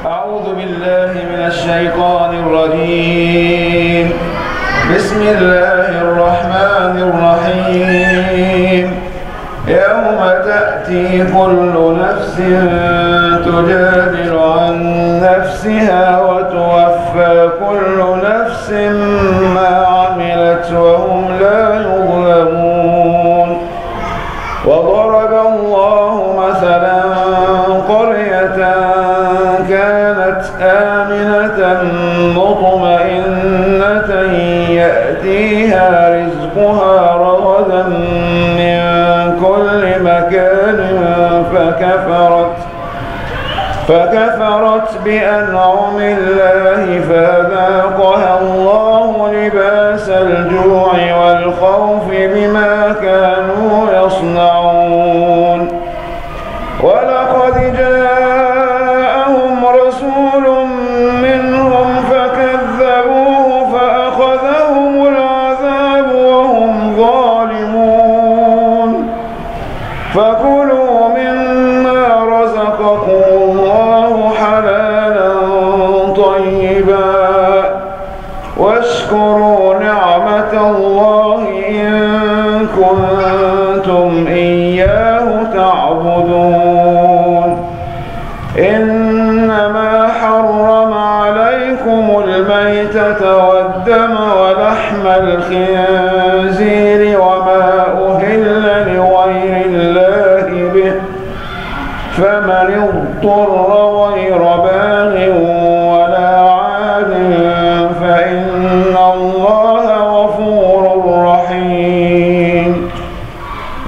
أعوذ بالله من الشيطان الرجيم. بسم الله الرحمن الرحيم. يوم تأتي كل نفس تجادل عن نفسها وتوفى كل نفس ما عملت وهم لا يظلمون. وضرب الله مثلا قرية كانت آمنة مطمئنة يأتيها رزقها رغدا من كل مكان فكفرت بأنعم الله فأذاقها الله لباس الجوع والخوف بما كانوا يصنعون. ولقد جاءهم رسول منهم فكذبوه فأخذهم العذاب وهم ظالمون. فكلوا مما رزقكم الله حلالا طيبا واشكروا نعمة الله إن كنتم إياه تعبدون. إنما حرم عليكم الميتة والدم ولحم الخنزير وما أهل لغير الله به فمن اضطر غير باغ ولا عاد فإن الله غفور رحيم.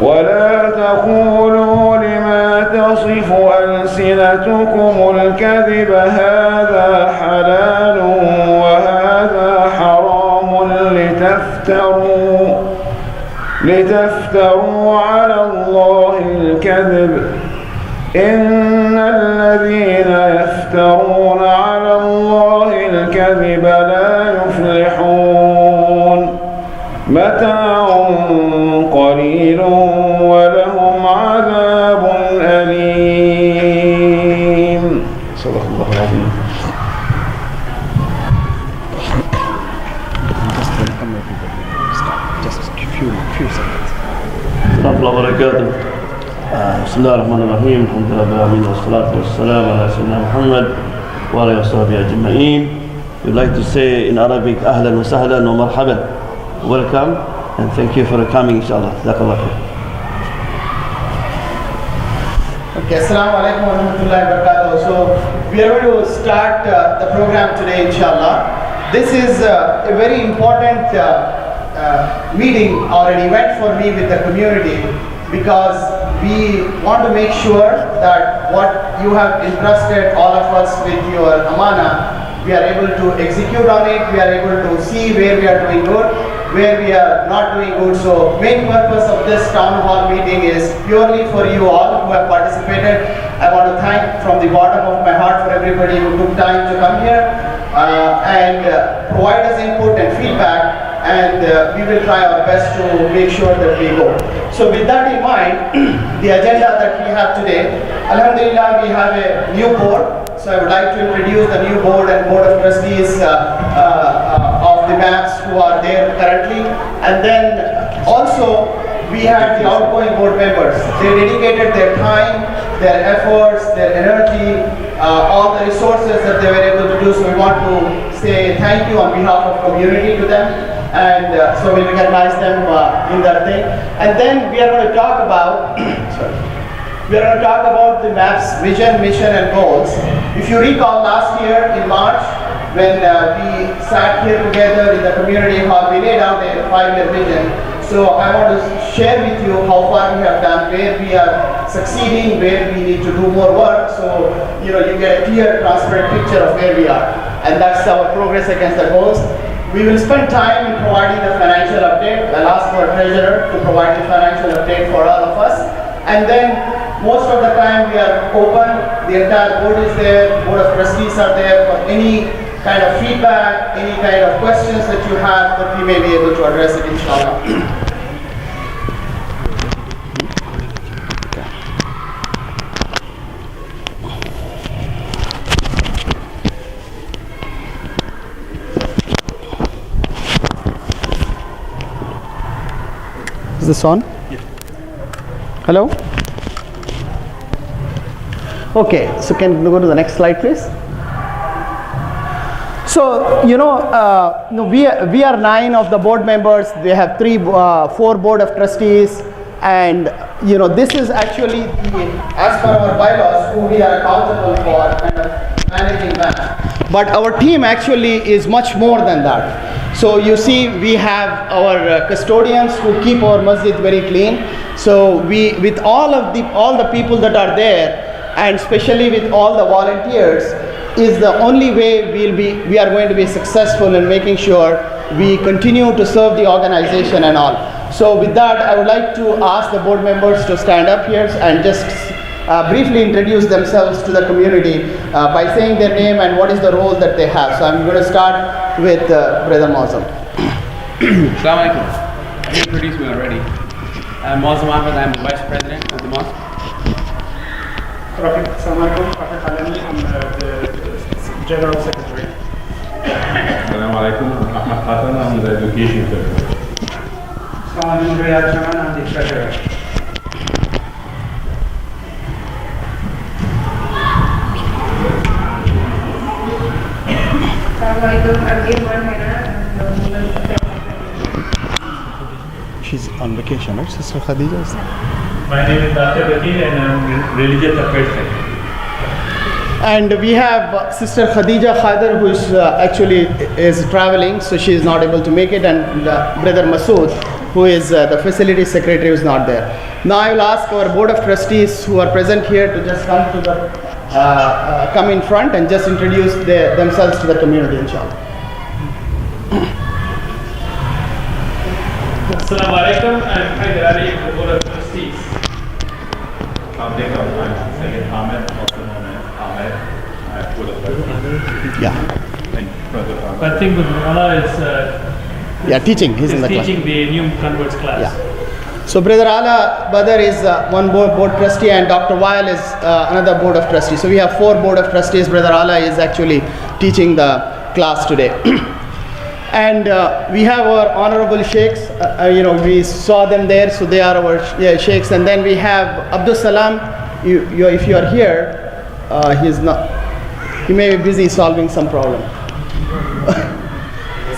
ولا تقولوا لما تصف ألسنتكم الكذب هذا حلال وهذا حرام لتفتروا على الله الكذب. إن الذين يفترون على الله الكذب لا يفلحون. متاع قليل ولهم عذاب أليم. صدق الله العظيم. ورحمة الله وبركاته. بسم الله الرحمن الرحيم. الحمد لله رب العالمين والصلاة والسلام على سيدنا محمد وعلى وصحبه أجمعين. We'd like to say in Arabic أهلا وسهلا ومرحبا. Welcome and thank you for coming inshallah. Jazakallah khair. Okay, Assalamu alaikum wa rahmatullahi wa barakatuh. So we are going to start the program today inshallah. This is a very important meeting or an event for me with the community, because we want to make sure that what you have entrusted all of us with your amana, we are able to execute on it, we are able to see where we are doing good, where we are not doing good. So main purpose of this town hall meeting is purely for you all who have participated. I want to thank from the bottom of my heart for everybody who took time to come here and provide us input and feedback, and we will try our best to make sure that we go. So with that in mind, the agenda that we have today, alhamdulillah, we have a new board. So I would like to introduce the new board and board of trustees of the MAPS who are there currently. And then also we have the outgoing board members. They dedicated their time, their efforts, their energy, all the resources that they were able to do. So we want to say thank you on behalf of community to them. And so we recognize them in that thing. And then we are going to talk about we are going to talk about the MAP's vision, mission and goals. If you recall last year in March, when we sat here together in the community hall, we laid out a 5-year vision. So I want to share with you how far we have done, where we are succeeding, where we need to do more work. So you get a clear, transparent picture of where we are. And that's our progress against the goals. We will spend time in providing the financial update. I'll ask our treasurer to provide the financial update for all of us. And then most of the time we are open, the entire board is there, board of trustees are there for any kind of feedback, any kind of questions that you have, that we may be able to address it inshallah. Is this on? Yes. Hello? Okay, so can you go to the next slide, please? So, we are 9 of the board members. They have 4 board of trustees. And, this is actually, as per our bylaws, who we are accountable for kind of managing that. But our team actually is much more than that. So you see, we have our custodians who keep our masjid very clean. So with all the people that are there, and especially with all the volunteers, is the only way we are going to be successful in making sure we continue to serve the organization and all. So with that, I would like to ask the board members to stand up here and just briefly introduce themselves to the community by saying their name and what is the role that they have. So I'm going to start with Brother Mausam. Assalamu alaikum. You introduced me already. I'm Mausam Ahmed. I'm the Vice President of the mosque. Assalamu alaikum. Prophet Alami, I'm the General Secretary. Assalamu alaikum. Ahmad Hassan, I'm the Education Secretary. Assalamu alaikum. Riyad Chaman, I'm the Treasurer. She's on vacation, right? Sister Khadija is there. My name is Dr. Bakir and I'm Religious Affairs Secretary. And we have Sister Khadija Khader, who is actually is traveling, so she is not able to make it, and Brother Masood, who is the facility secretary, who is not there. Now I will ask our board of trustees who are present here to just come in front and just introduce themselves to the community, inshallah. Assalamu alaikum. I'm Haider Ali, the Board of Trustees. I'm Second Ahmed, also known as Ahmed. I'm Board of Trustees. Yeah. And Brother Ahmed. I think Brother Allah is Yeah, teaching. He's in the class. teaching the new converts class. Yeah. So Brother Ala Badr is one board trustee, and Dr. Weil is another board of trustees. So we have 4 board of trustees. Brother Ala is actually teaching the class today. And we have our honorable sheikhs. We saw them there, so they are our sheikhs. And then we have Abdul Salam. If you are here, he's not. He may be busy solving some problem.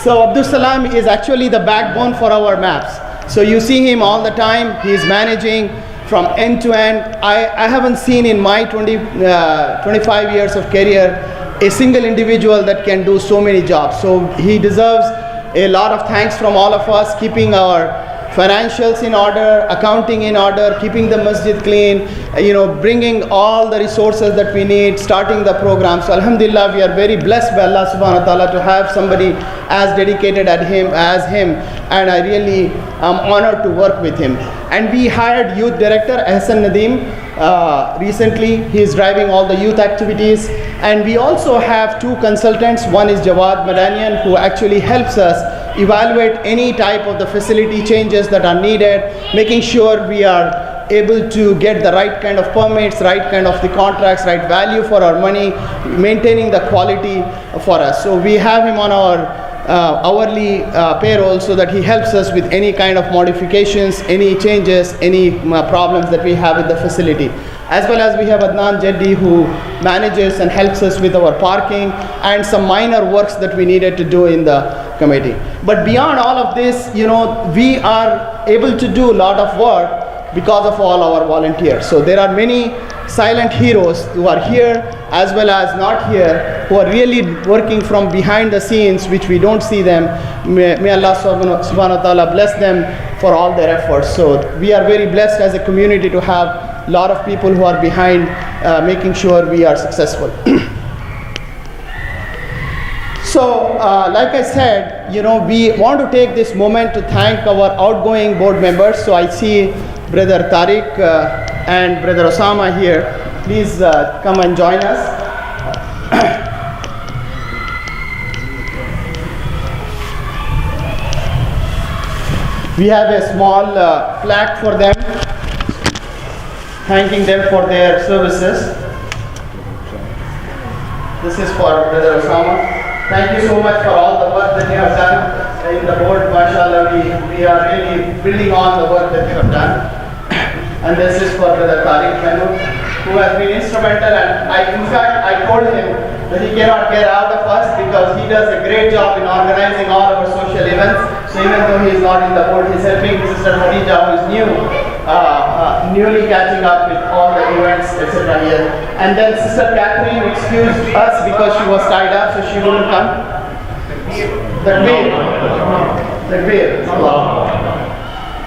So Abdul Salam is actually the backbone for our maps. So you see him all the time. He is managing from end to end. I haven't seen in my 25 years of career a single individual that can do so many jobs. So he deserves a lot of thanks from all of us, keeping our financials in order, accounting in order, keeping the masjid clean, bringing all the resources that we need, starting the program. So alhamdulillah, we are very blessed by Allah subhanahu wa ta'ala to have somebody as dedicated as him, and I really am honored to work with him. And we hired youth director Ahsan Nadeem recently. He is driving all the youth activities. And we also have 2 consultants. One is Jawad Madanian, who actually helps us evaluate any type of the facility changes that are needed, making sure we are able to get the right kind of permits, right kind of the contracts, right value for our money, maintaining the quality for us. So we have him on our hourly payroll, so that he helps us with any kind of modifications, any changes, any problems that we have with the facility. As well as we have Adnan Jeddi, who manages and helps us with our parking and some minor works that we needed to do in the committee. But beyond all of this, we are able to do a lot of work because of all our volunteers. So there are many silent heroes who are here as well as not here, who are really working from behind the scenes, which we don't see them. May Allah subhanahu wa ta'ala bless them for all their efforts. So we are very blessed as a community to have a lot of people who are behind making sure we are successful. So like I said, we want to take this moment to thank our outgoing board members. So I see Brother Tariq and Brother Osama here. Please come and join us. We have a small plaque for them, thanking them for their services. This is for Brother Osama. Thank you so much for all the work that you have done. in the board, mashallah, we are really building on the work that you have done. And this is for Brother Tariq Manu, who has been instrumental, and in fact, I told him that he cannot get out of us because he does a great job in organizing all our social events. So even though he is not in the board, he's helping Sister Khadija, who is newly catching up with all the events, etc. here. And then Sister Catherine excused us because she was tied up, so she wouldn't come. The grave.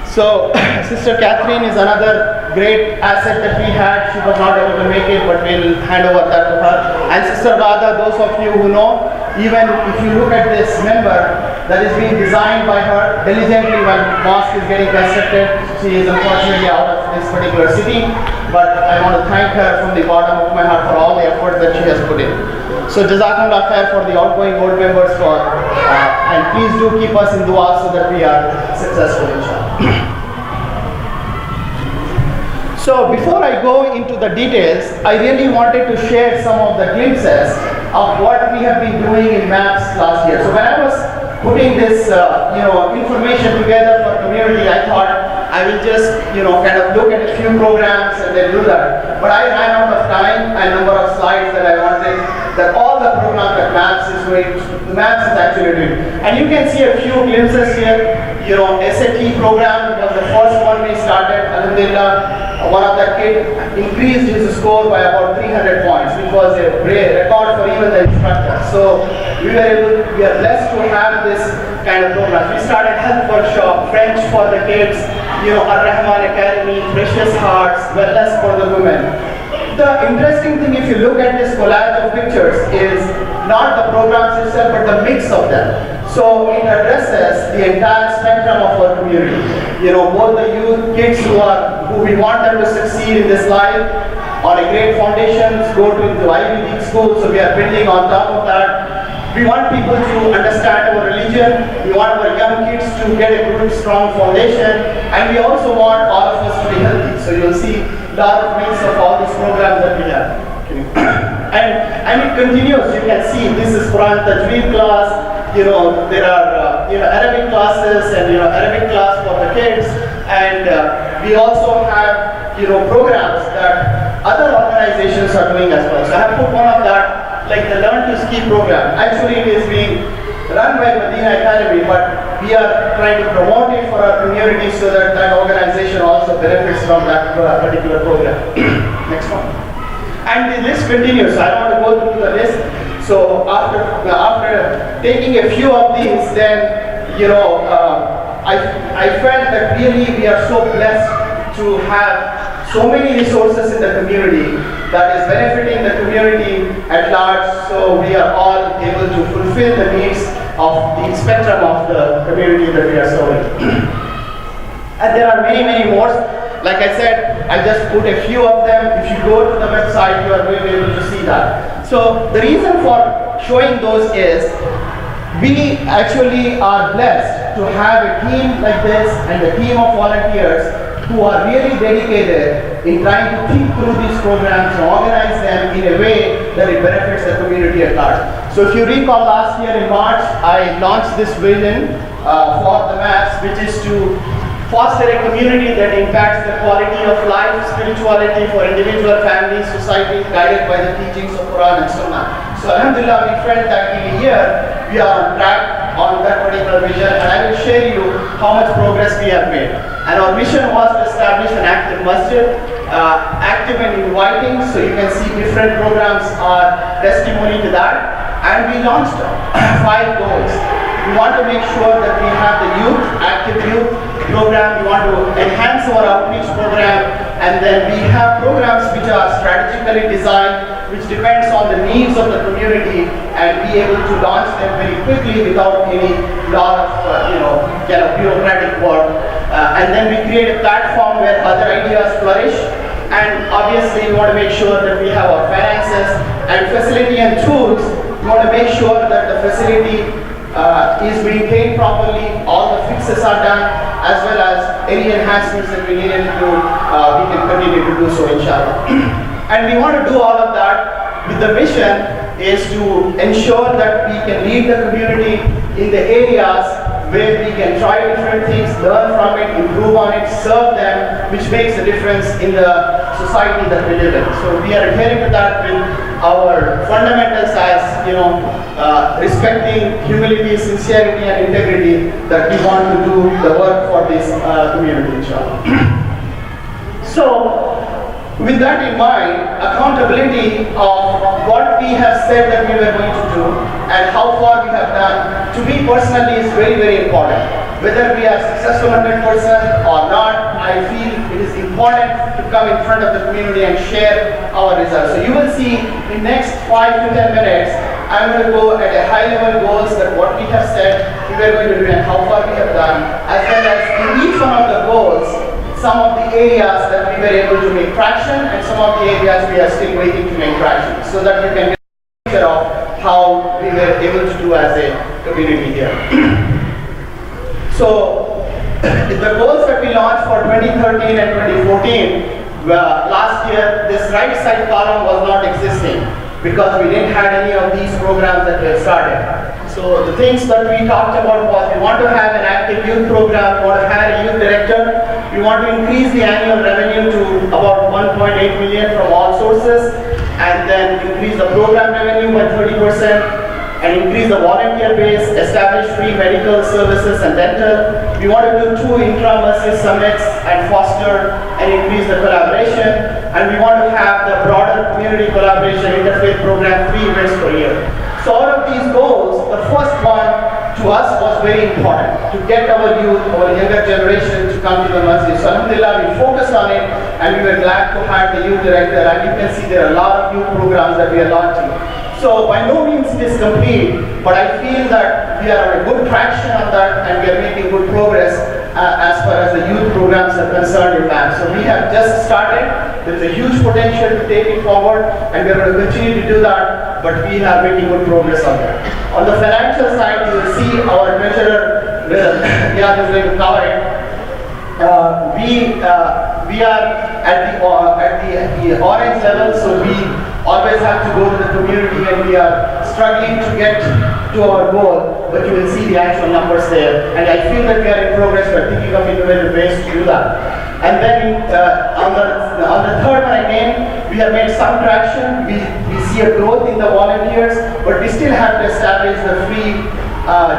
So Sister Catherine is another great asset that we had. She was not able to make it, but we'll hand over that to her. And Sister Radha, those of you who know, even if you look at this member that is being designed by her diligently when mosque is getting constructed, she is unfortunately out of this particular city, but I want to thank her from the bottom of my heart for all the effort that she has put in. So Jazakumullah khair for the outgoing board members and please do keep us in dua so that we are successful inshallah. So before I go into the details, I really wanted to share some of the glimpses of what we have been doing in MAPS last year. So when I was putting this information together for community, I thought I will just kind of look at a few programs and then do that. But I ran out of time and number of slides that I wanted, that all the program that MAPS is doing, MAPS is actually doing. And you can see a few glimpses here. SAT program was the first one we started. Alhamdulillah, one of the kids increased his score by about 300 points, which was a record for even the instructor. So we are blessed to have this kind of program. We started health workshop, French for the kids, Ar-Rahman Academy, Precious Hearts, Wellness for the women. The interesting thing, if you look at this collage of pictures, is not the programs itself, but the mix of them. So it addresses the entire spectrum of our community. Both the youth, kids who we want them to succeed in this life, on a great foundation, go to the Ivy League school, so we are building on top of that. We want people to understand our religion, we want our young kids to get a good, strong foundation, and we also want all of us to be healthy. So you'll see a lot of mix of all these programs that we have. And it continues, you can see this is Quran Tajweed class, there are Arabic classes and Arabic class for the kids, and we also have programs that other organizations are doing as well. So I have put one of that, like the Learn to Ski program. Actually it is being run by Medina Academy, but we are trying to promote it for our community so that that organization also benefits from that particular program. Next one. And the list continues. I don't want to go through the list. So after taking a few of these, then I felt that really we are so blessed to have so many resources in the community that is benefiting the community at large. So we are all able to fulfill the needs of the spectrum of the community that we are serving. And there are many, many more. Like I said, I just put a few of them. If you go to the website, you are going to be able to see that. So the reason for showing those is we actually are blessed to have a team like this and a team of volunteers who are really dedicated in trying to think through these programs and organize them in a way that it benefits the community at large. So if you recall last year in March, I launched this vision for the MAPS, which is to foster a community that impacts the quality of life, spirituality for individual, families, society, guided by the teachings of Quran and Sunnah. So Alhamdulillah, we felt that in a year, we are on track on that particular vision, and I will share you how much progress we have made. And our mission was to establish an active masjid, active and inviting, so you can see different programs are testimony to that. And we launched 5 goals. We want to make sure that we have the youth, active youth program. We want to enhance our outreach program, and then we have programs which are strategically designed, which depends on the needs of the community, and be able to launch them very quickly without any lot of bureaucratic work. And then we create a platform where other ideas flourish. And obviously, we want to make sure that we have our finances and facility and tools. We want to make sure that the facility is maintained properly, all the fixes are done, as well as any enhancements that we needed to do, we can continue to do so, inshallah. And we want to do all of that with the mission is to ensure that we can lead the community in the areas where we can try different things, learn from it, improve on it, serve them, which makes a difference in the society that we live in. So we are adhering to that with our fundamentals as, respecting humility, sincerity and integrity, that we want to do the work for this community, inshallah. So, with that in mind, accountability of what we have said that we were going to do and how far we have done, to me personally is very, very important. Whether we are successful 100% or not, I feel it is important to come in front of the community and share our results. So you will see in next 5 to 10 minutes, I'm going to go at a high level goals that what we have said we were going to do and how far we have done, as well as in each one of the goals, some of the areas that we were able to make traction and some of the areas we are still waiting to make traction, so that you can get a picture of how we were able to do as a community here. So the goals that we launched for 2013 and 2014, last year this right side column was not existing because we didn't have any of these programs that we have started. So the things that we talked about was we want to have an active youth program, we want to have a youth director, we want to increase the annual revenue to about 1.8 million from all sources, and then increase the program revenue by 30%, and increase the volunteer base, establish free medical services and dental. We want to do 2 intra-masjid summits and foster and increase the collaboration, and we want to have the broader community collaboration interfaith program 3 events per year. So all of these goals, the first one to us was very important, to get our youth, our younger generation to come to the masjid. So alhamdulillah, we focused on it and we were glad to hire the youth director, and you can see there are a lot of youth programs that we are launching. So by no means it is complete, but I feel that we are on a good traction on that and we are making good progress as far as the youth programs are concerned in that. So we have just started, there is a huge potential to take it forward and we are going to continue to do that, but we are making good progress on that. On the financial side, you will see our treasurer, Riyadh is going to cover it. We are at the orange level, so we always have to go to the community and we are struggling to get to our goal, but you will see the actual numbers there. And I feel that we are in progress, we are thinking of innovative ways to do that. And then on the third one again, we have made some traction. We see a growth in the volunteers, but we still have to establish the free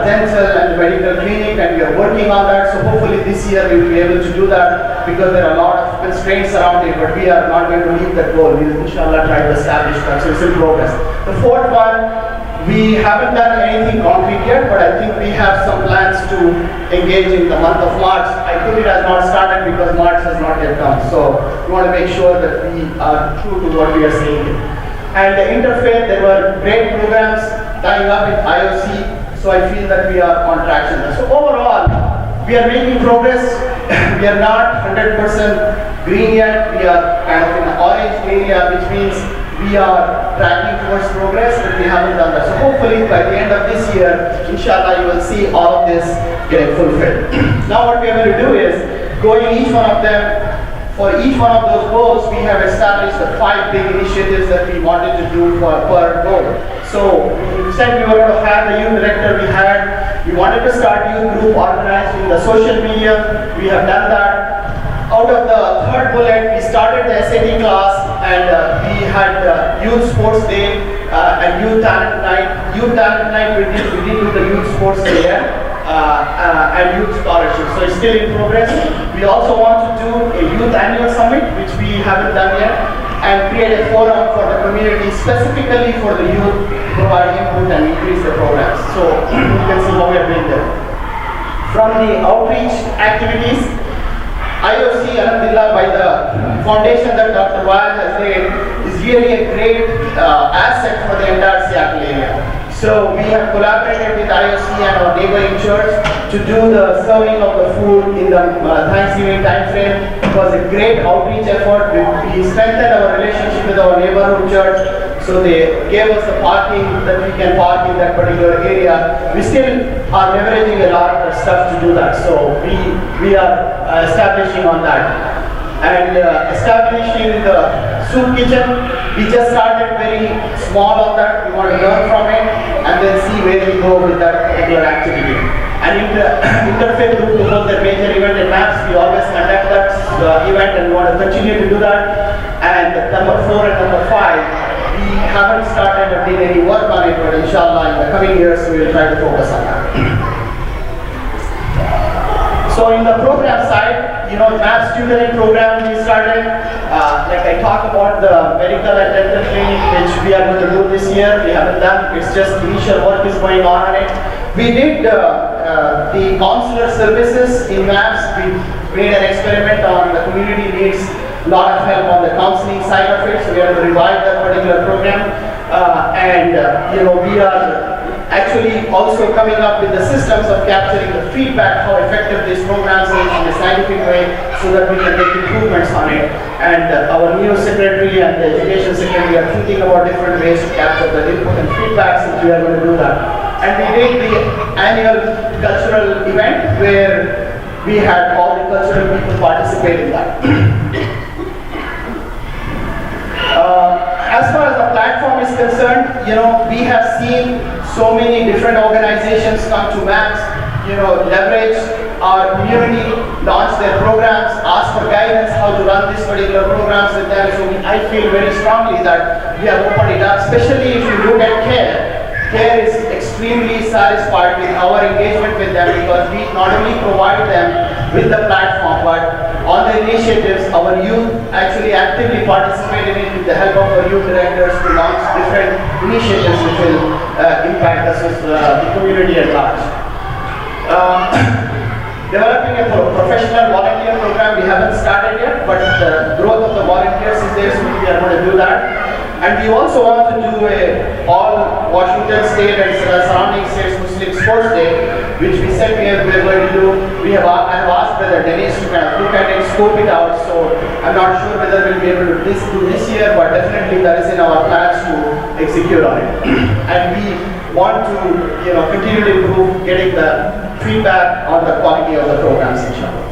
dental and medical clinic, and we are working on that. So hopefully this year we will be able to do that, because there are a lot of constraints around it, but we are not going to leave that goal. We will inshallah try to establish that. So it's in progress. The fourth one, we haven't done anything concrete yet, but I think we have some plans to engage in the month of March. I think it has not started because March has not yet come. So we want to make sure that we are true to what we are saying. And the interfaith, there were great programs tying up with IOC. So I feel that we are on traction. So overall, we are making progress. We are not 100% green yet. We are kind of in the orange area, which means we are tracking towards progress, but we haven't done that. So hopefully by the end of this year, inshallah, you will see all of this getting fulfilled. Now what we are going to do is, going each one of them, for each one of those goals, we have established the 5 big initiatives that we wanted to do per goal. So we said we were going to have the youth director we wanted to start youth group organized in the social media. We have done that. Out of the third bullet, we started the SAT class, and we had youth sports day and youth talent night. Youth talent night, we did do the youth sports day and youth scholarship. So it's still in progress. We also want to do a youth annual summit, which we haven't done yet, and create a forum for the community, specifically for the youth, to provide input and increase the programs. So you can see what we are doing there. From the outreach activities, IOC, alhamdulillah, by the foundation that Dr. Wahid has laid, is really a great asset for the entire Seattle area. So we have collaborated with IOC and our neighboring church to do the serving of the food in the Thanksgiving time frame. It was a great outreach effort. We strengthened our relationship with our neighborhood church. So they gave us the parking that we can park in that particular area. We still are leveraging a lot of stuff to do that. So we are establishing on that. And establishing the soup kitchen, we just started very small on that. We want to learn from it and then see where we go with that particular activity. interfaith group to hold their major event in MAPS. We always conduct that event and we want to continue to do that. And number 4 and number 5, we haven't started or did any work on it, but inshallah in the coming years we will try to focus on that. So in the program side, MAPS tutoring program we started. Like I talked about the medical and dental training, which we are going to do this year. We haven't done. It's just initial work is going on it. We did the counselor services in MAPS. We made an experiment on the community needs a lot of help on the counseling side of it. So we are going to revive that particular program. We are actually also coming up with the systems of capturing the feedback, how effective these programs is in a scientific way, so that we can make improvements on it. And our new secretary and the education secretary are thinking about different ways to capture the input and feedback, since we are going to do that. And we did the annual cultural event where we had all the cultural people participate in that. As far as the platform is concerned, we have seen so many different organizations come to MAPS, leverage our community, launch their programs, ask for guidance how to run these particular programs with them. So I feel very strongly that we have opened it up, especially if you look at CARE. CARE is extremely satisfied with our engagement with them, because we not only provide them with the platform, but on the initiatives, our youth actually actively participated in with the help of our youth directors to launch different initiatives which will impact the community at large. Developing a professional volunteer program, we haven't started yet, but the growth of the volunteers is there, so we are going to do that. And we also want to do all Washington State and surrounding states Muslim Sports Day, which we said we are going to do. I have asked Brother Dennis to kind of look at it, scope it out. So I'm not sure whether we'll be able to do this year, but definitely that is in our plans to execute on it. And we want to, continue to improve, getting the feedback on the quality of the programs, inshallah.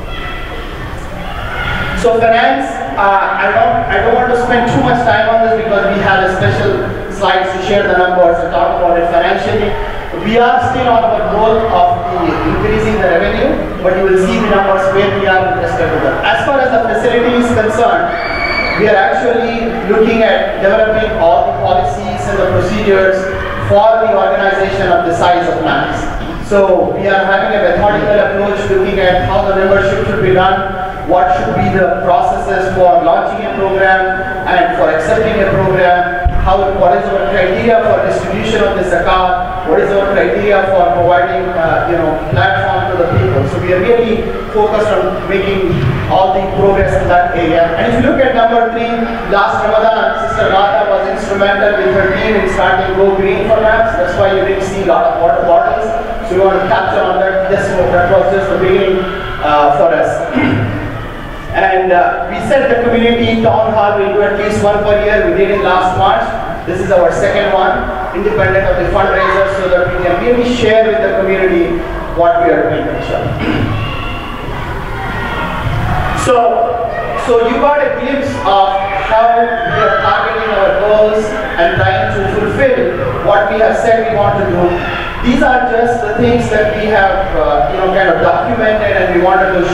So finance, I don't want to spend too much time on this, because we have a special slides to share the numbers and talk about it financially. We are still on our goal of increasing the revenue, but you will see the numbers where we are with respect to that. As far as the facility is concerned, we are actually looking at developing all the policies and the procedures for the organization of the size of MAPS. So we are having a methodical approach, looking at how the membership should be done, what should be the processes for launching a program and for accepting a program, what is our criteria for distribution of the zakat, what is our criteria for providing platform to the people. So we are really focused on making all the progress in that area. And if you look at number 3, last Ramadan, Sister Rata was instrumental with her team in starting Go Green for MAPS. That's why you didn't see a lot of water bottles. So we want to capture on that. That was just the beginning for us. And we said the community town hall will do at least one per year. We did it last March. This is our second one, independent of the fundraiser, so that we can really share with the community what we are doing. So you got a glimpse of how we are targeting our goals and trying to fulfill what we have said we want to do. These are just the things that we have kind of documented, and we wanted to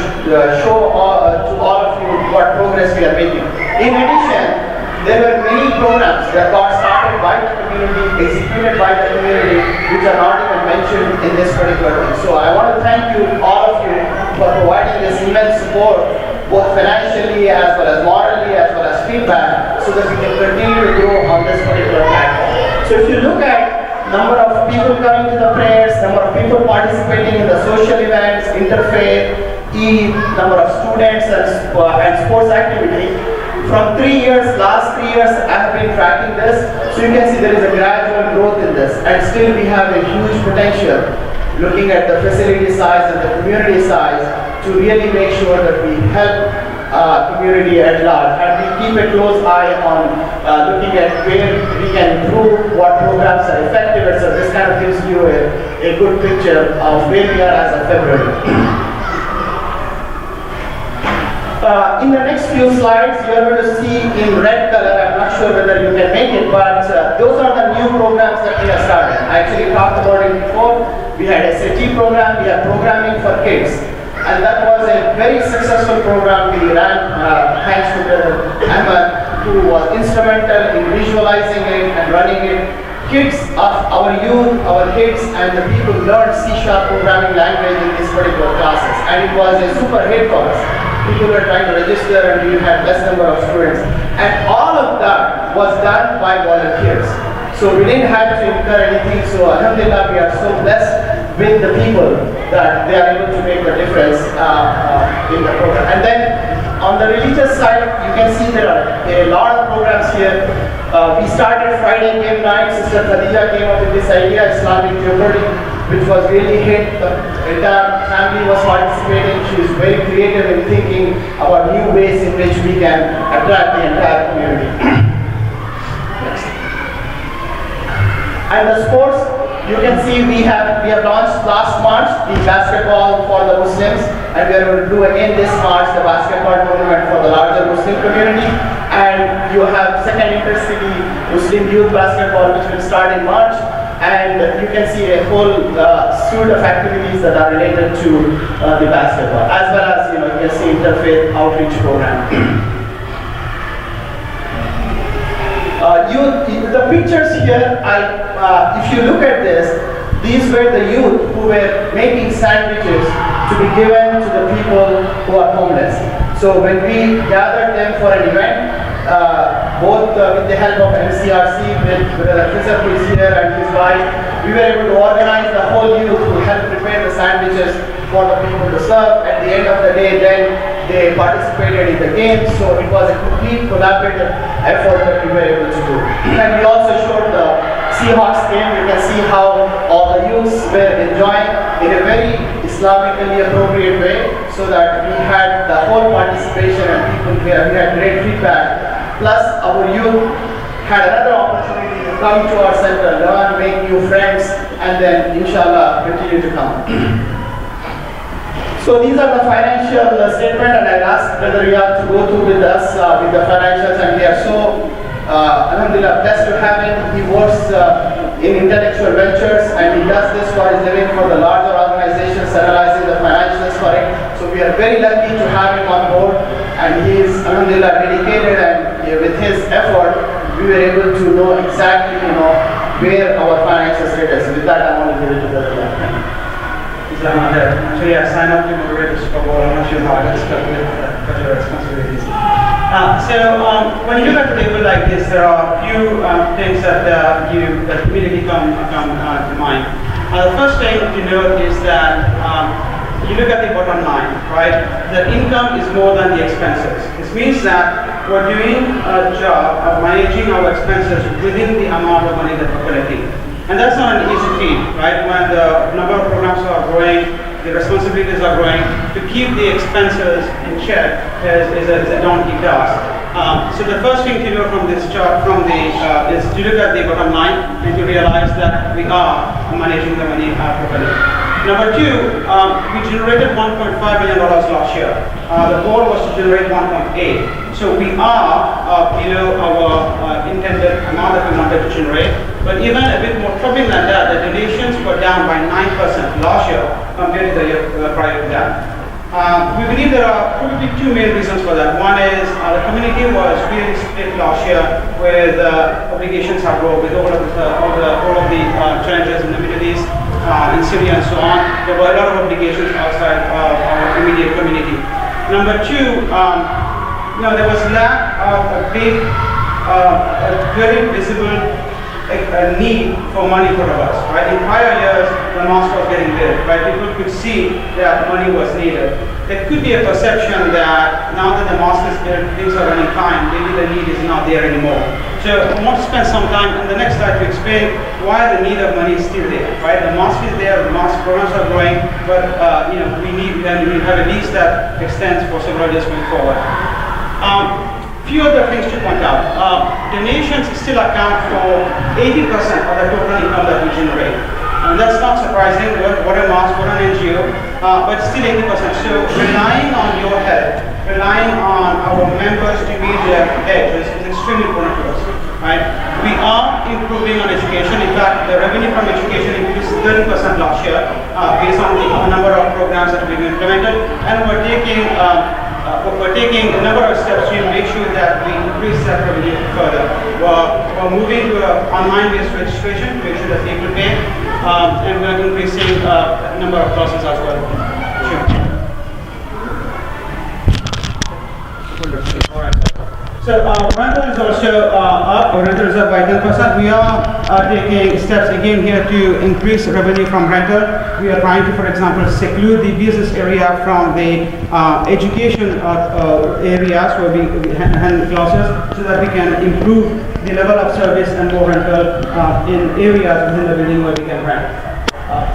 show to all of you what progress we are making. In addition, there were many programs that got started by the community, executed by the community, which are not even mentioned in this particular thing. So I want to thank you, all of you, for providing this immense support, both financially as well as morally, as well as feedback, so that we can continue to grow on this particular platform. So if you look at number of people coming to the prayers, number of people participating in the social events, interfaith, Eid, number of students and sports activity. From 3 years, last 3 years, I have been tracking this. So you can see there is a gradual growth in this, and still we have a huge potential, looking at the facility size and the community size, to really make sure that we help community at large, and we keep a close eye on looking at where we can improve, what programs are effective, and so this kind of gives you a good picture of where we are as of February. In the next few slides, you are going to see in red color, I'm not sure whether you can make it, but those are the new programs that we have started. I actually talked about it before. we had SAT program, we had programming for kids. And that was a very successful program we ran thanks to Brother Ahmed, who was instrumental in visualizing it and running it. Kids of our youth, our kids and the people learned C# programming language in these particular classes. And it was a super hit for us. People were trying to register and we had less number of students. And all of that was done by volunteers. So we didn't have to incur anything. So alhamdulillah, we are so blessed with the people that they are able to make a difference in the program. And then on the religious side, you can see there are a lot of programs here. We started Friday game night. Sister Khadija came up with this idea, Islamic Jeopardy, which was really hit. The entire family was participating. She is very creative in thinking about new ways in which we can attract the entire community. And the sports, you can see we have launched last March the basketball for the Muslims, and we are going to do again this March the basketball tournament for the larger Muslim community. And you have second intercity Muslim youth basketball, which will start in March. And you can see a whole suite of activities that are related to the basketball, as well as you can see interfaith outreach program. The pictures here, if you look at this, these were the youth who were making sandwiches to be given to the people who are homeless. So when we gathered them for an event, both with the help of MCRC, with the officer who is here and his wife, we were able to organize the whole youth to help prepare the sandwiches for the people to serve. At the end of the day, then they participated in the game, so it was a complete collaborative effort that we were able to do. And we also showed the Seahawks game. You can see how all the youths were enjoying in a very Islamically appropriate way, so that we had the whole participation and people here. We had great feedback. Plus, our youth had another opportunity to come to our center, learn, make new friends, and then, inshallah, continue to come. So these are the financial statement, and I'll ask Brother Riyad to go through with us with the financials, and we are so alhamdulillah blessed to have him. He works in intellectual ventures, and he does this for his living for the larger organizations, analyzing the financials for it. So we are very lucky to have him on board, and he is alhamdulillah dedicated, and with his effort, we were able to know exactly where our financial status is. With that, I want to give it to Brother Riyad. Actually, I signed up to moderate this for I'm not sure how I got stuck with your responsibilities. When you look at a table like this, there are a few things that immediately come to mind. The first thing to note is that you look at the bottom line, right? The income is more than the expenses. This means that we're doing a job of managing our expenses within the amount of money that we're collecting. And that's not an easy feat, right? When the number of programs are growing, the responsibilities are growing, to keep the expenses in check is a daunting task. So the first thing to know from this chart, is to look at the bottom line and to realize that we are managing the money properly. Number two, we generated $1.5 million last year. The goal was to generate 1.8. So we are below our intended amount that we wanted to generate. But even a bit more troubling than that, the donations were down by 9% last year compared to the year prior to that. We believe there are probably two main reasons for that. One is the community was really split last year, where the obligations have grown with all of the challenges in the Middle East, in Syria and so on. There were a lot of obligations outside of our immediate community. Number two, there was lack of a big, very visible need for money for us, right? In prior years, the mosque was getting built, right? People could see that money was needed. There could be a perception that now that the mosque is built, things are running fine, maybe the need is not there anymore. So I want to spend some time in the next slide to explain why the need of money is still there, right? The mosque is there, the mosque programs are growing, but we have a lease that extends for several years going forward. Few other things to point out. Donations still account for 80% of the total income that we generate. And that's not surprising. What a mosque, what an NGO, but still 80%. So relying on your help, relying on our members to meet their edges is extremely important to us. right? We are improving on education. In fact, the revenue from education increased 30% last year based on the number of programs that we've implemented, and we're taking a number of steps to make sure that we increase that revenue further. We're moving to an online-based registration to make sure that people pay, and we're increasing the number of classes as well. Sure. So rental is also up, rental is up by 10%. We are taking steps again here to increase revenue from rental. We are trying to, for example, seclude the business area from the education areas where we handle classes so that we can improve the level of service and more rental in areas within the building where we can rent.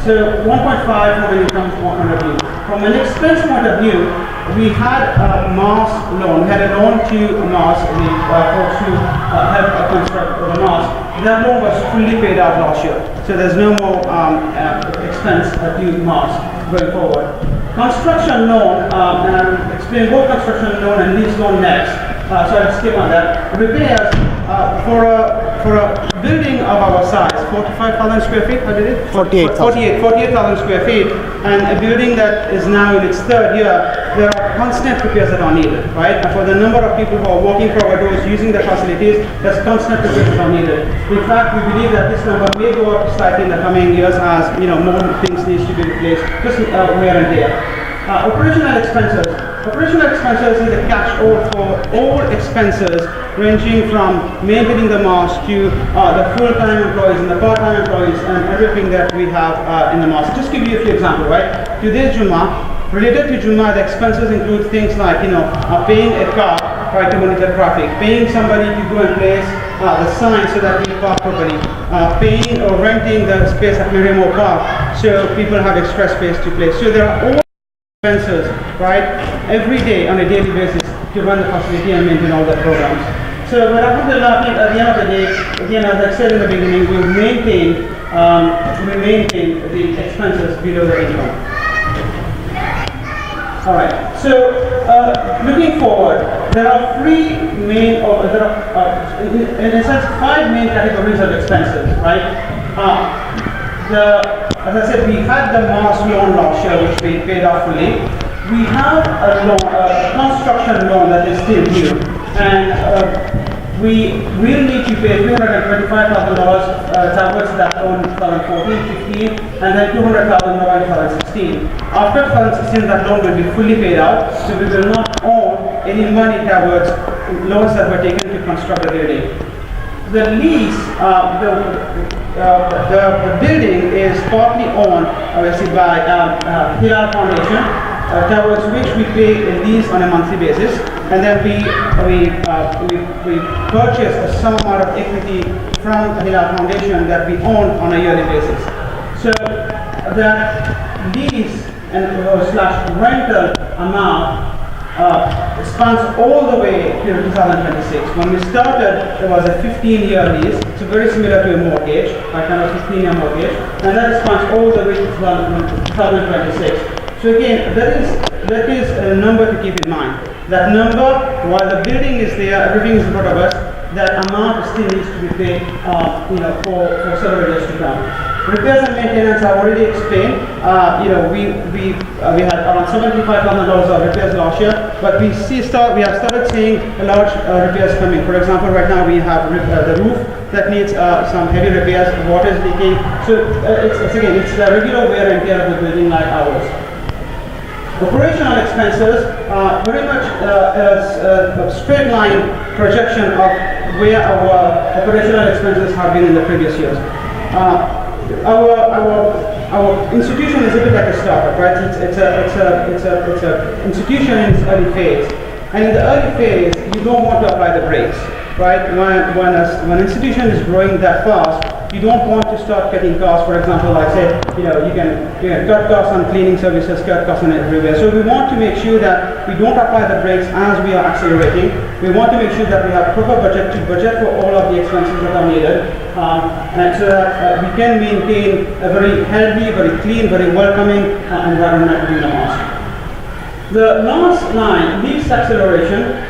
So 1.5 from an income point of view. From an expense point of view, we had a MAS loan. We had a loan to MAS, the folks who helped construct the MAS. That loan was fully paid out last year. So there's no more expense to MAS going forward. Construction loan, and I'll explain both construction loan and lease loan next. So I'll skip on that. Repairs, for a building of our size, 45,000 square feet, how did it? 48,000 square feet, and a building that is now in its third year, there are constant repairs that are needed, right? And for the number of people who are walking through our doors using the facilities, there's constant repairs that are needed. In fact, we believe that this number may go up slightly in the coming years as more things need to be replaced, just wear and tear. Operational expenses. Operational expenses is a catch-all for all expenses ranging from maintaining the MAS to the full-time employees and the part-time employees and everything that we have in the MAS. Just give you a few examples, right? Today's Jummah, related to Jummah, the expenses include things like, paying a car, right, to monitor traffic, paying somebody to go and place the sign so that we park properly, paying or renting the space at Merriamore Park so people have extra space to place. So there are all expenses, right, every day on a daily basis to run the facility and maintain all the programs. So when I put the at the end of the day, again, as I said in the beginning, we maintain the expenses below the income. All right. So looking forward, there are in a sense, 5 main categories of expenses, right? As I said, we had the MAS loan last year, which we paid off fully. We have a construction loan that is still due, and we will need to pay $325,000 towards that loan in 2014-15, and then $200,000 in 2016. After 2016, that loan will be fully paid out, so we will not owe any money towards loans that were taken to construct the building. The lease, the building is partly owned, obviously, by Hilal Foundation, towards which we pay a lease on a monthly basis, and then we purchase a some amount of equity from Hilal Foundation that we own on a yearly basis. So that lease and slash rental amount spans all the way till 2026. When we started, there was a 15-year lease, so very similar to a mortgage, a kind of 15-year mortgage, and that spans all the way to 2026. So again, that is a number to keep in mind. That number, while the building is there, everything is in front of us, that amount still needs to be paid, for several years to come. Repairs and maintenance, I already explained. We had around $75,000 of repairs last year, but we have started seeing a large repairs coming. For example, right now we have the roof that needs some heavy repairs. Water is leaking. So it's the regular wear and tear of the building like ours. Operational expenses very much a straight line projection of where our operational expenses have been in the previous years. Our institution is a bit like a startup, right? It's a institution in its early phase, and in the early phase, you don't want to apply the brakes, right? When an institution is growing that fast, you don't want to start cutting costs. For example, like say, you can cut costs on cleaning services, cut costs on everywhere. So we want to make sure that we don't apply the brakes as we are accelerating. We want to make sure that we have proper budget for all of the expenses that are needed, and so that we can maintain a very healthy, very clean, very welcoming environment within the mosque. The last line, lease acceleration.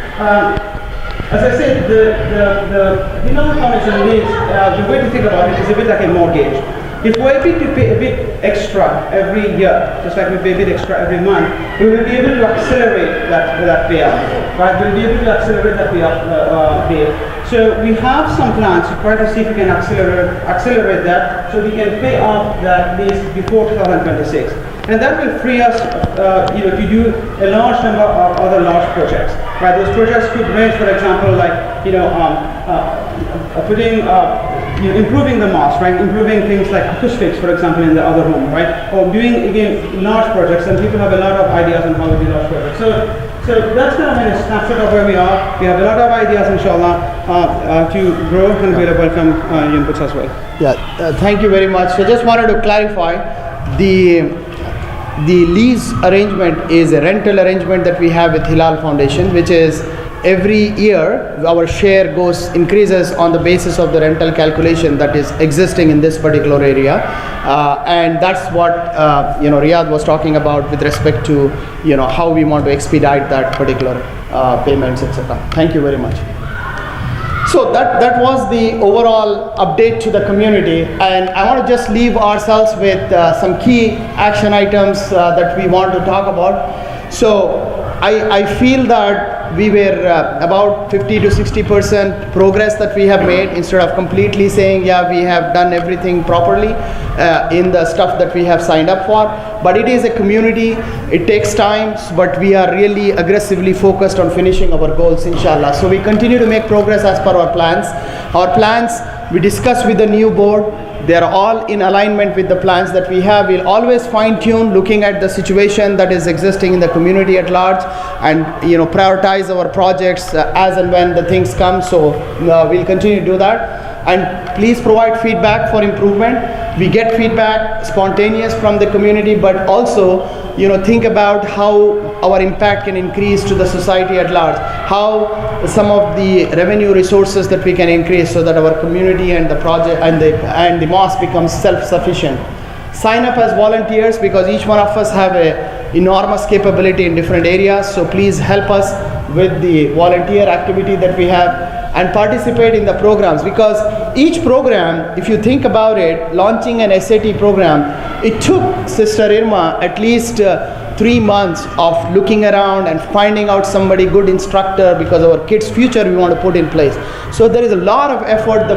As I said, the Hilal Foundation is, the way to think about it is a bit like a mortgage. If we're able to pay a bit extra every year, just like we pay a bit extra every month, we will be able to accelerate that payout, right? We'll be able to accelerate that payout. So we have some plans to try to see if we can accelerate that so we can pay off that lease before 2026. And that will free us to do a large number of other large projects. Right? Those projects could range, for example, like improving the mosque, right? Improving things like acoustics, for example, in the other room, right? Or doing again large projects, and people have a lot of ideas on how to do large projects. So that's kind of a snapshot of where we are. We have a lot of ideas, inshallah, to grow, and we'll welcome inputs as well. Yeah, thank you very much. So just wanted to clarify, the lease arrangement is a rental arrangement that we have with Hilal Foundation, which is every year our share increases on the basis of the rental calculation that is existing in this particular area, and that's what Riyadh was talking about with respect to how we want to expedite that particular payments, etc. Thank you very much. So that was the overall update to the community, and I want to just leave ourselves with some key action items that we want to talk about. So I feel that we were about 50 to 60% progress that we have made, instead of completely saying, yeah, we have done everything properly in the stuff that we have signed up for. But it is a community, it takes time, but we are really aggressively focused on finishing our goals, inshallah. So we continue to make progress as per our plans. Our plans, we discussed with the new board. They are all in alignment with the plans that we have. We'll always fine-tune looking at the situation that is existing in the community at large, and prioritize our projects as and when the things come. So we'll continue to do that. And please provide feedback for improvement. We get feedback spontaneous from the community, but also think about how our impact can increase to the society at large, how some of the revenue resources that we can increase so that our community and the project and the mosque becomes self-sufficient. Sign up as volunteers, because each one of us have a enormous capability in different areas. So please help us with the volunteer activity that we have, and participate in the programs, because each program, if you think about it, launching an SAT program, it took Sister Irma at least 3 months of looking around and finding out somebody good instructor, because our kids' future we want to put in place. So there is a lot of effort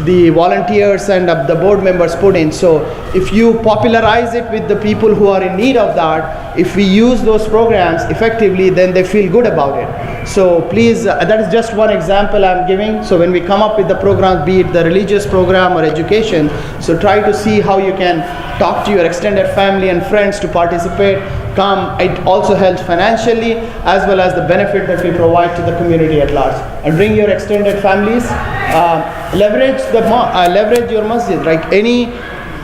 the volunteers and the board members put in. So if you popularize it with the people who are in need of that, if we use those programs effectively, then they feel good about it. So please, that is just one example I'm giving. So when we come up with the programs, be it the religious program or education, so try to see how you can talk to your extended family and friends to participate. Come, it also helps financially, as well as the benefit that we provide to the community at large. And bring your extended families. Leverage your masjid, like any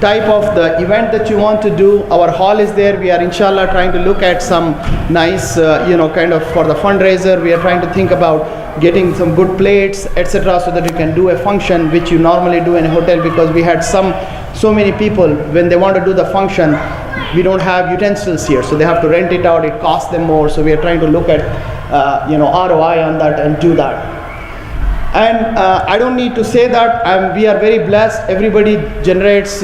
type of the event that you want to do. Our hall is there. We are inshallah trying to look at some nice kind of for the fundraiser. We are trying to think about getting some good plates, etc., so that you can do a function which you normally do in a hotel, because we had so many people, when they want to do the function, we don't have utensils here, so they have to rent it out. It costs them more. So we are trying to look at ROI on that and do that. And I don't need to say that we are very blessed. Everybody generates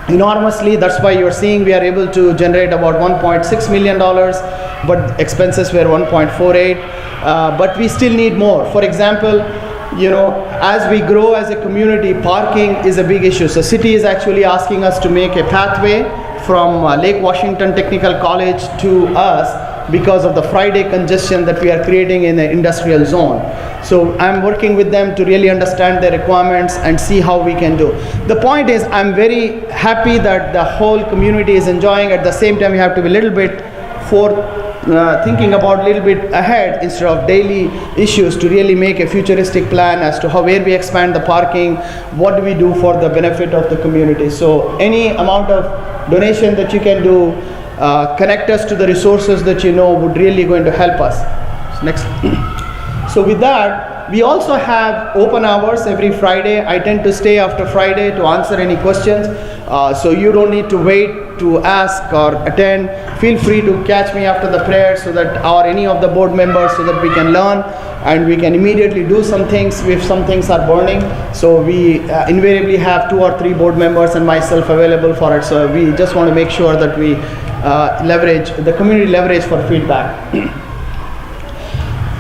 enormously. That's why you're seeing we are able to generate about $1.6 million, but expenses were 1.48. But we still need more. For example, as we grow as a community, parking is a big issue. So city is actually asking us to make a pathway from Lake Washington Technical College to us, because of the Friday congestion that we are creating in the industrial zone. So I'm working with them to really understand their requirements and see how we can do. The point is, I'm very happy that the whole community is enjoying. At the same time, we have to be a little bit thinking about a little bit ahead instead of daily issues, to really make a futuristic plan as to where we expand the parking, what do we do for the benefit of the community. So any amount of donation that you can do, connect us to the resources that would really going to help us. Next. So with that, we also have open hours every Friday. I tend to stay after Friday to answer any questions. So you don't need to wait to ask or attend. Feel free to catch me after the prayer so that, or any of the board members, so that we can learn and we can immediately do some things if some things are burning. So we invariably have 2 or 3 board members and myself available for it. So we just want to make sure that we leverage the community leverage for feedback.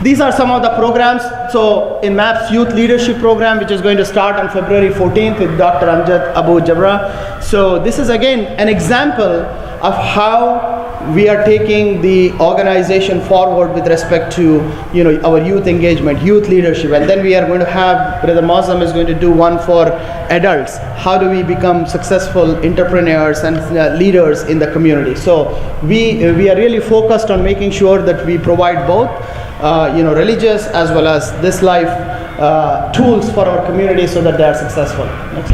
These are some of the programs. So in MAP's Youth Leadership Program, which is going to start on February 14th with Dr. Amjad Abu Jabra. So this is again an example of how we are taking the organization forward with respect to, our youth engagement, youth leadership. And then we are going to have, Brother Mazam is going to do one for adults. How do we become successful entrepreneurs and leaders in the community? So we are really focused on making sure that we provide both religious as well as this life tools for our community so that they are successful. Next.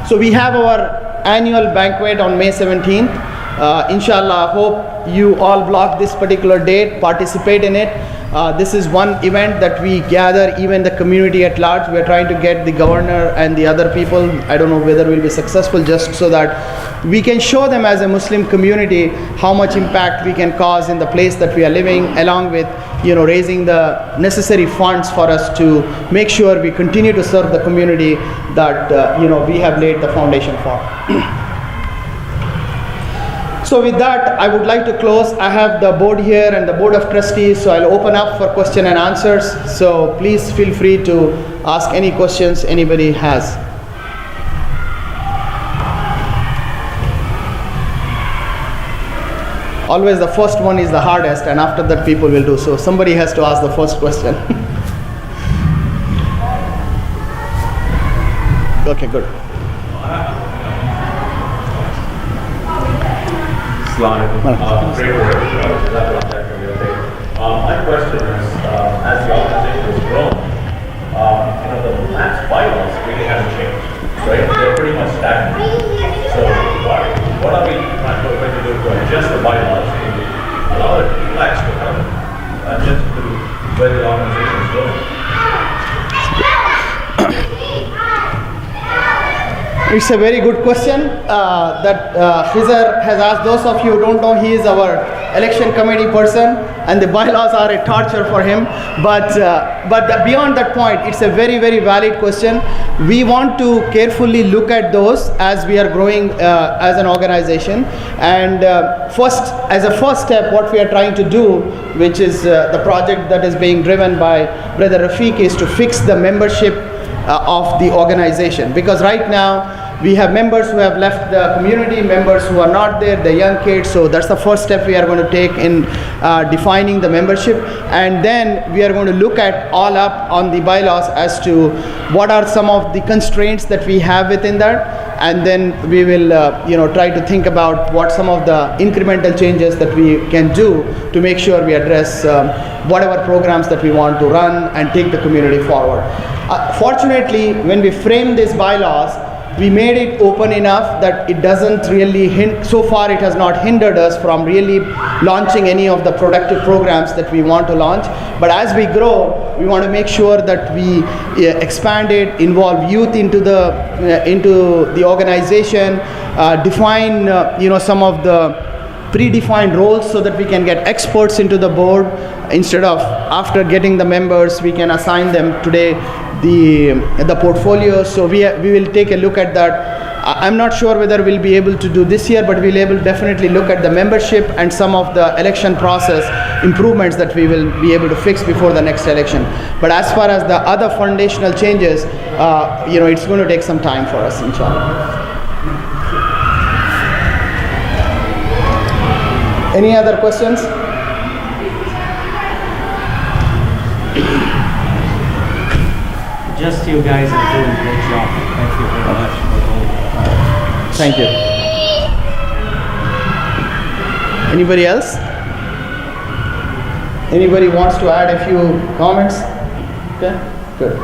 So we have our annual banquet on May 17th. Inshallah, hope you all block this particular date, participate in it. This is one event that we gather even the community at large. We are trying to get the governor and the other people. I don't know whether we'll be successful, just so that we can show them as a Muslim community how much impact we can cause in the place that we are living, along with raising the necessary funds for us to make sure we continue to serve the community that we have laid the foundation for. So with that, I would like to close. I have the board here and the board of trustees, so I'll open up for question and answers. So please feel free to ask any questions anybody has. Always the first one is the hardest, and after that people will do. So somebody has to ask the first question. Okay, good. My question is, as the organization has grown, the MAP's bylaws really haven't changed, right? They're pretty much stagnant. So what are we going to do to adjust the bylaws to allow it to relax to kind of adjust to where the organization is going? It's a very good question that Khizar has asked. Those of you who don't know, he is our election committee person, and the bylaws are a torture for him. But beyond that point, it's a very, very valid question. We want to carefully look at those as we are growing as an organization. And as a first step, what we are trying to do, which is the project that is being driven by Brother Rafiq, is to fix the membership of the organization. Because right now, we have members who have left the community, members who are not there, the young kids. So that's the first step we are going to take in defining the membership. And then we are going to look at all up on the bylaws as to what are some of the constraints that we have within that. And then we will try to think about what some of the incremental changes that we can do to make sure we address whatever programs that we want to run and take the community forward. Fortunately, when we frame these bylaws, we made it open enough that it doesn't really so far it has not hindered us from really launching any of the productive programs that we want to launch. But as we grow, we want to make sure that we expand it, involve youth into the organization, define some of the predefined roles so that we can get experts into the board. Instead of after getting the members, we can assign them today the portfolio. So we will take a look at that. I'm not sure whether we'll be able to do this year, but we'll definitely look at the membership and some of the election process improvements that we will be able to fix before the next election. But as far as the other foundational changes, it's going to take some time for us, inshallah. Any other questions? Just you guys are doing a great job. Thank you very much for all. Thank you. Anybody else? Anybody wants to add a few comments? Okay, good.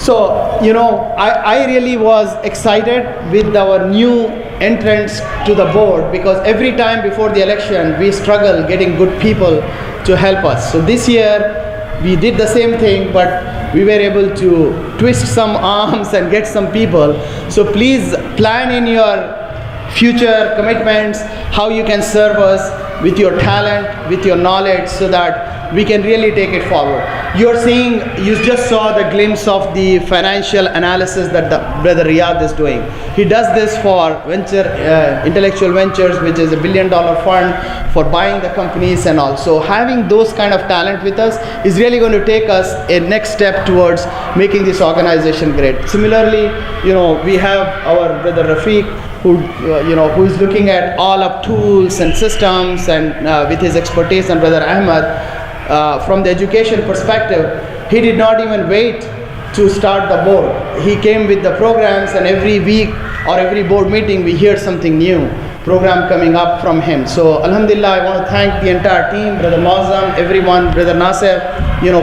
So, I really was excited with our new entrants to the board, because every time before the election we struggle getting good people to help us. So this year we did the same thing, but we were able to twist some arms and get some people. So please plan in your future commitments how you can serve us with your talent, with your knowledge, so that we can really take it forward. You just saw the glimpse of the financial analysis that the brother Riyadh is doing. He does this for intellectual ventures, which is $1 billion fund for buying the companies and all. So having those kind of talent with us is really going to take us a next step towards making this organization great. Similarly, we have our brother Rafiq, who is looking at all of tools and systems, and with his expertise, and brother Ahmad, from the education perspective, he did not even wait to start the board. He came with the programs, and every week or every board meeting we hear something new program coming up from him. So Alhamdulillah, I want to thank the entire team, brother Maazam, everyone, brother Nasir,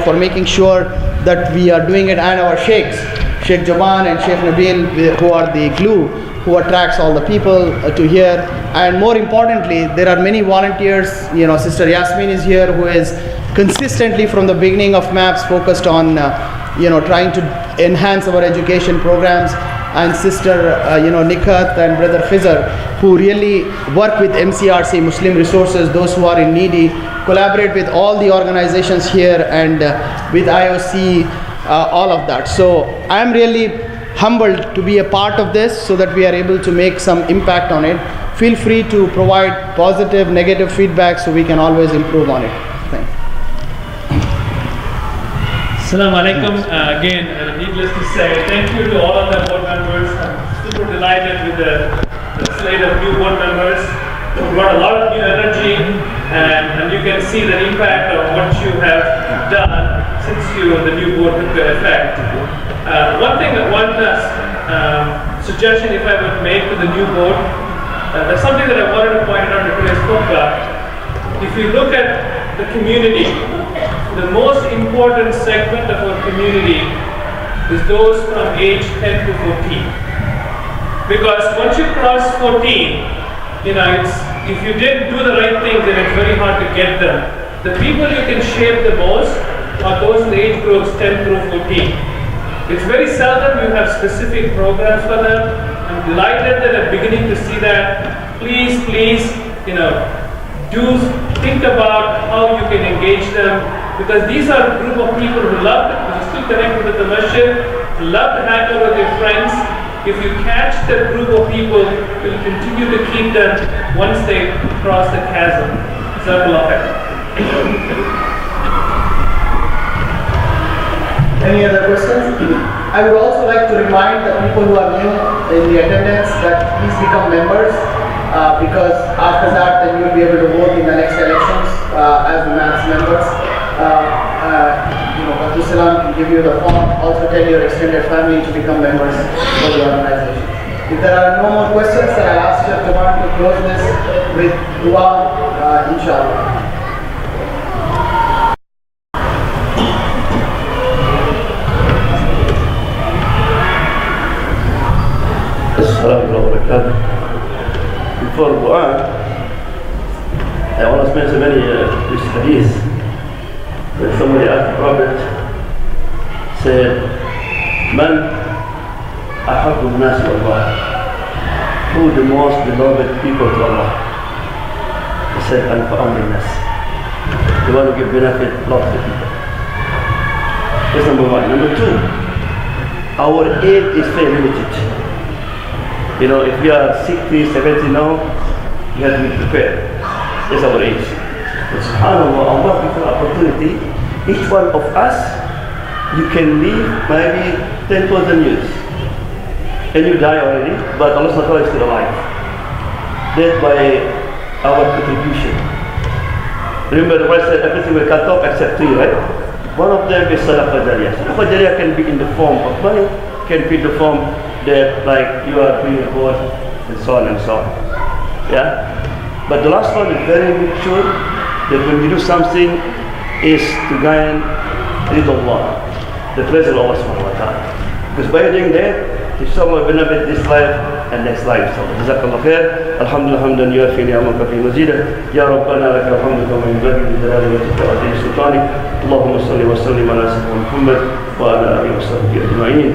for making sure that we are doing it, and our sheikhs, Sheikh Jaban and Sheikh Nabil, who are the glue who attracts all the people to here. And more importantly, there are many volunteers. Sister Yasmin is here, who is consistently from the beginning of MAPS focused on trying to enhance our education programs, and Sister Nikhat and brother Khizar, who really work with MCRC, Muslim Resources, those who are in needy, collaborate with all the organizations here, and with IOC, all of that. So I am really humbled to be a part of this, so that we are able to make some impact on it. Feel free to provide positive, negative feedback, so we can always improve on it. Thank you. Assalamu alaikum. Again, needless to say, thank you to all of the board members. I'm super delighted with the slate of new board members. We brought a lot of new energy, and you can see the impact of what you have done since the new board took effect. One suggestion, if I would make to the new board, there's something that I wanted to point out to today's khutbah. If you look at the community, the most important segment of our community is those from age 10 to 14. Because once you cross 14, if you didn't do the right things, then it's very hard to get them. The people you can shape the most are those in the age groups 10 through 14. It's very seldom you have specific programs for them. I'm delighted that I'm beginning to see that. Please, do think about how you can engage them, because these are a group of people who are still connected with the masjid, who love to hang out with their friends. If you catch that group of people, you'll continue to keep them once they cross the chasm. Jazakallah khair. Any other questions? I would also like to remind the people who are new in the attendance that please become members, because after that then you'll be able to vote in the next elections as the MAPS members. Abdul Salam can give you the form. Also tell your extended family to become members for the organization. If there are no more questions, then I'll ask Sheikh Jaman to close this with dua, inshallah. Before dua, I want to mention many hadiths. When somebody asked the Prophet, said, Man ahabbu an-nas Allah, who the most beloved people to Allah? He said, Anfa'ahum nas, the one who give benefit lots of people. That's number one. Number two, our aid is very limited. If we are 60, 70 now, we have to be prepared. That's our age. But subhanAllah, Allah gives an opportunity. Each one of us, you can live maybe 10,000 years. And you die already, but Allah is still alive. That's by our contribution. Remember the Prophet said everything will cut off except three, right? One of them is Sadaqah Jariyah. Sadaqah Jariyah can be in the form of money, can be in the form that like you are doing a board and so on and so on. Yeah? But the last one is very sure that when we do something is to gain ridha, the pleasure of Allah subhanahu wa ta'ala. Because by doing that, if someone benefit this life, and next life. جزاك الله خير. الحمد لله حمدا يوافي نعمك في مزيده. يا ربنا لك الحمد كما ينبغي لجلال وجهك وعظيم سلطانك. اللهم صل وسلم على سيدنا محمد وعلى اله وصحبه اجمعين.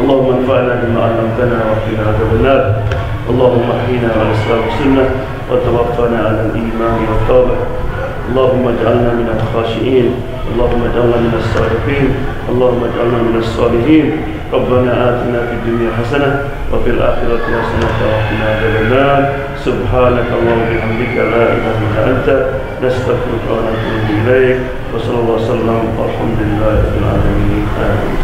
اللهم انفعنا بما علمتنا وقنا عذاب النار. اللهم احينا على الاسلام والسنه وتوفنا على الايمان والتوبه. اللهم اجعلنا من الخاشعين. اللهم اجعلنا من الصالحين. اللهم اجعلنا من الصالحين. ربنا آتنا في الدنيا حسنة وفي الآخرة حسنة وقنا عذاب النار. سبحانك اللهم وبحمدك لا إله إلا أنت نستغفرك ونتوب إليك. وصلى الله وسلم والحمد لله رب العالمين. آمين.